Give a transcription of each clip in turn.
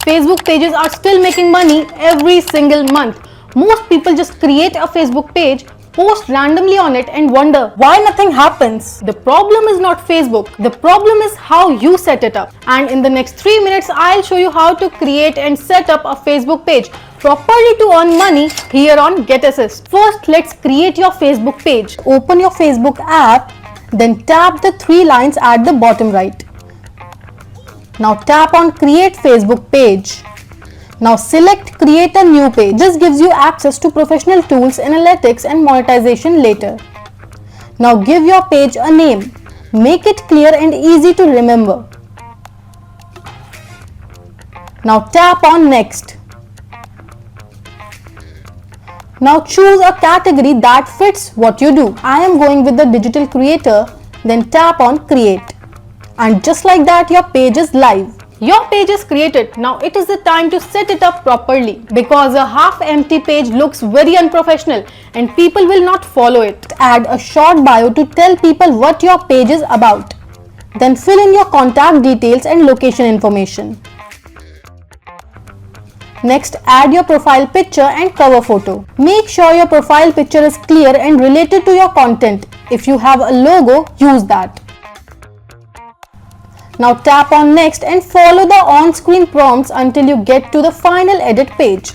Facebook pages are still making money every single month. Most people just create a Facebook page, post randomly on it and wonder why nothing happens. The problem is not Facebook. The problem is how you set it up. And in the next 3 minutes, I'll show you how to create and set up a Facebook page properly to earn money here on Get Assist. First, let's create your Facebook page. Open your Facebook app, then tap the 3 lines at the bottom right. Now tap on Create Facebook Page. Now select Create a New Page. This gives you access to professional tools, analytics and monetization later. Now give your page a name. Make it clear and easy to remember. Now tap on Next. Now choose a category that fits what you do. I am going with the digital creator, then tap on Create. And just like that, your page is live. Your page is created. Now it is the time to set it up properly, because a half-empty page looks very unprofessional and people will not follow it. Add a short bio to tell people what your page is about. Then fill in your contact details and location information. Next, add your profile picture and cover photo. Make sure your profile picture is clear and related to your content. If you have a logo, use that. Now tap on Next and follow the on-screen prompts until you get to the final edit page.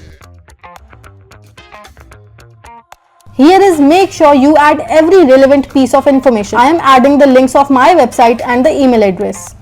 Here is make sure you add every relevant piece of information. I am adding the links of my website and the email address.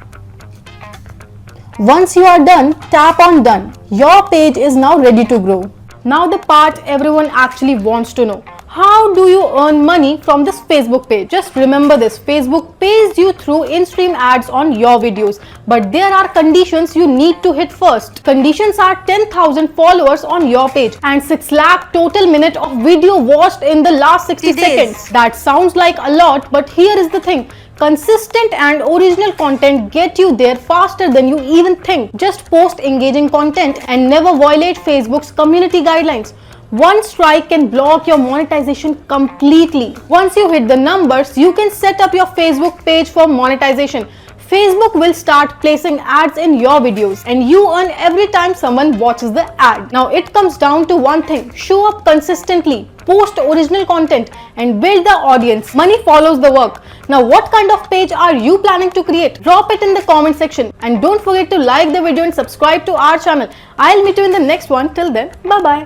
Once you are done, tap on Done. Your page is now ready to grow. Now the part everyone actually wants to know. How do you earn money from this Facebook page? Just remember this, Facebook pays you through in-stream ads on your videos. But there are conditions you need to hit first. Conditions are 10,000 followers on your page and 6 lakh total minute of video watched in the last 60 seconds. That sounds like a lot, but here is the thing. Consistent and original content get you there faster than you even think. Just post engaging content and never violate Facebook's community guidelines. One strike can block your monetization completely. Once you hit the numbers, you can set up your Facebook page for monetization. Facebook will start placing ads in your videos and you earn every time someone watches the ad. Now it comes down to one thing: show up consistently, post original content and build the audience. Money follows the work. Now what kind of page are you planning to create? Drop it in the comment section and don't forget to like the video and subscribe to our channel. I'll meet you in the next one. Till then, bye bye.